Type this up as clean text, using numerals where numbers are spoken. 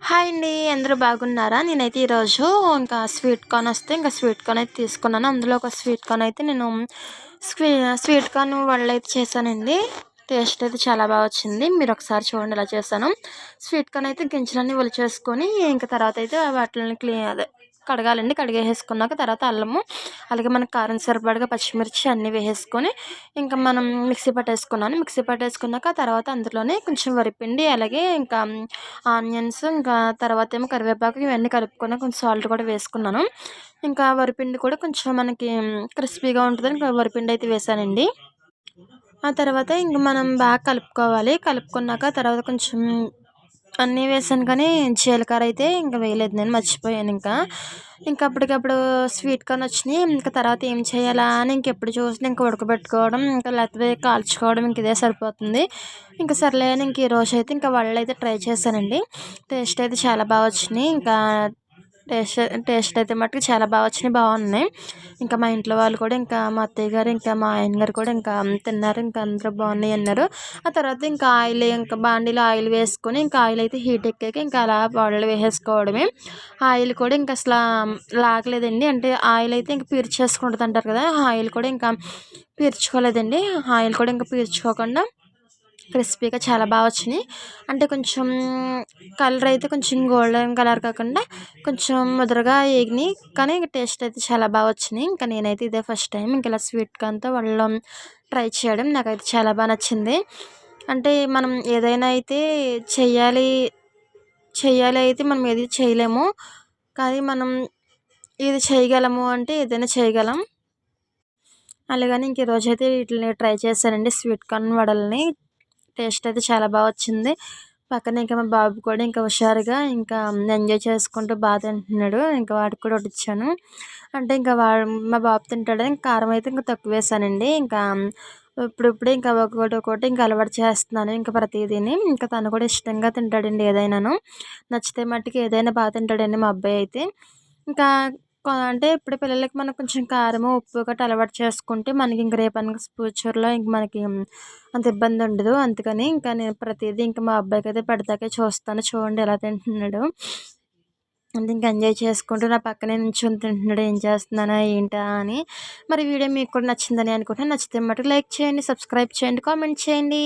Hi అండి. అందరూ బాగున్నారా? నేనైతే ఈరోజు ఇంకా స్వీట్ కార్న్ వస్తే ఇంకా స్వీట్ కార్న్ అయితే తీసుకున్నాను. అందులో ఒక స్వీట్ కార్న్ అయితే నేను స్వీ స్వీట్ కార్న్ వడలైతే చేశానండి. టేస్ట్ అయితే చాలా బాగా వచ్చింది. మీరు ఒకసారి చూడండి ఎలా చేశానో. స్వీట్ కార్న్ అయితే గింజలన్నీ ఒలిచేసుకొని ఇంకా తర్వాత అయితే వాటిని అదే కడగాలండి. కడిగేసుకున్నాక తర్వాత అల్లము, అలాగే మనకు కారం సరిపడగా పచ్చిమిర్చి అన్నీ వేసేసుకొని ఇంకా మనం మిక్సీ పట్టేసుకున్నాను. మిక్సీ పట్టేసుకున్నాక తర్వాత అందులోనే కొంచెం వరిపిండి, అలాగే ఇంకా ఆనియన్స్, ఇంకా తర్వాత ఏమో కరివేపాకు ఇవన్నీ కలుపుకొని కొంచెం సాల్ట్ కూడా వేసుకున్నాను. ఇంకా వరిపిండి కూడా కొంచెం మనకి క్రిస్పీగా ఉంటుందని ఇంకా వరిపిండి అయితే వేసానండి. ఆ తర్వాత ఇంక మనం బాగా కలుపుకోవాలి. కలుపుకున్నాక తర్వాత కొంచెం అన్నీ వేసాను కానీ జీలకర్ర అయితే ఇంక వేయలేదు, నేను మర్చిపోయాను ఇంకా. ఇంకా అప్పటికప్పుడు స్వీట్ కార్న్ వచ్చినాయి. ఇంకా తర్వాత ఏం చేయాలా అని ఇంకెప్పుడు చూసినా ఇంకా ఉడకబెట్టుకోవడం, ఇంకా లేకపోతే కాల్చుకోవడం ఇంక ఇదే సరిపోతుంది. ఇంకా సర్లే అని ఇంక ఈరోజు అయితే ఇంకా వడలైతే ట్రై చేశానండి. టేస్ట్ అయితే చాలా బాగా వచ్చినాయి. ఇంకా టేస్ట్ టేస్ట్ అయితే మట్టుకు చాలా బాగా వచ్చినాయి, బాగున్నాయి. ఇంకా మా ఇంట్లో వాళ్ళు కూడా, ఇంకా మా అత్తయ్య గారు, ఇంకా మా ఆయన గారు కూడా ఇంకా తిన్నారు. ఇంకా అందరూ బాగున్నాయి అన్నారు. ఆ తర్వాత ఇంకా ఆయిల్, ఇంకా బాండీలో ఆయిల్ వేసుకొని ఇంకా ఆయిల్ అయితే హీట్ ఎక్కాక ఇంకా అలా వడలు వేసేసుకోవడమే. ఆయిల్ కూడా ఇంకా అసలు లాగలేదండి. అంటే ఆయిల్ అయితే ఇంకా పీల్చేసుకుంటుంది అంటారు కదా, ఆయిల్ కూడా ఇంకా పీల్చుకోలేదండి. ఆయిల్ కూడా ఇంకా పీల్చుకోకుండా క్రిస్పీగా చాలా బాగా వచ్చినాయి. అంటే కొంచెం కలర్ అయితే కొంచెం గోల్డెన్ కలర్ కాకుండా కొంచెం ముదరగా ఏగినాయి. కానీ టేస్ట్ అయితే చాలా బాగా వచ్చినాయి. ఇంకా నేనైతే ఇదే ఫస్ట్ టైం ఇంక ఇలా స్వీట్ కార్న్‌తో వడలు ట్రై చేయడం. నాకైతే చాలా బాగా నచ్చింది. అంటే మనం ఏదైనా అయితే చెయ్యాలి, చెయ్యాలి అయితే మనం ఏది చేయలేము. కానీ మనం ఇది చేయగలము అంటే ఏదైనా చేయగలం. అలాగని ఇంక ఈరోజైతే వీటిల్ని ట్రై చేశానండి, స్వీట్ కార్న్ వడల్ని. టేస్ట్ అయితే చాలా బాగా వచ్చింది. పక్కన ఇంకా మా బాబు కూడా ఇంకా హుషారుగా ఇంకా ఎంజాయ్ చేసుకుంటూ తింటున్నాడు. ఇంకా వాడికి కూడా వడ్డిచ్చాను. అంటే ఇంకా మా బాబు తింటాడని ఇంకా కారం అయితే ఇంకా తక్కువ వేసానండి. ఇంకా ఇప్పుడిప్పుడే ఇంకా ఒక్కొక్కటి ఒక్కొక్కటి ఇంకా అలవాటు చేస్తున్నాను ఇంకా ప్రతీదీని. ఇంకా తను కూడా ఇష్టంగా తింటాడండి ఏదైనాను. నచ్చితే మట్టుకు ఏదైనా తింటాడండి మా అబ్బాయి అయితే. ఇంకా అంటే ఇప్పుడు పిల్లలకి మనం కొంచెం కారము, ఉప్పు గట్రా అలవాటు చేసుకుంటే మనకి ఇంక రేపటి ఫ్యూచర్‌లో ఇంక మనకి అంత ఇబ్బంది ఉండదు. అందుకని ఇంకా నేను ప్రతీదీ ఇంకా మా అబ్బాయికైతే పెడతాకే చూస్తాను. చూడండి ఎలా తింటున్నాడో. అంటే ఇంక ఎంజాయ్ చేసుకుంటూ నా పక్కనే నించొని తింటున్నాడు. ఏం చేస్తున్నానా ఏంటా అని. మరి వీడియో మీకు కూడా నచ్చిందని అనుకుంటున్నాను. నచ్చితే మటుకు లైక్ చేయండి, సబ్స్క్రైబ్ చేయండి, కామెంట్ చేయండి.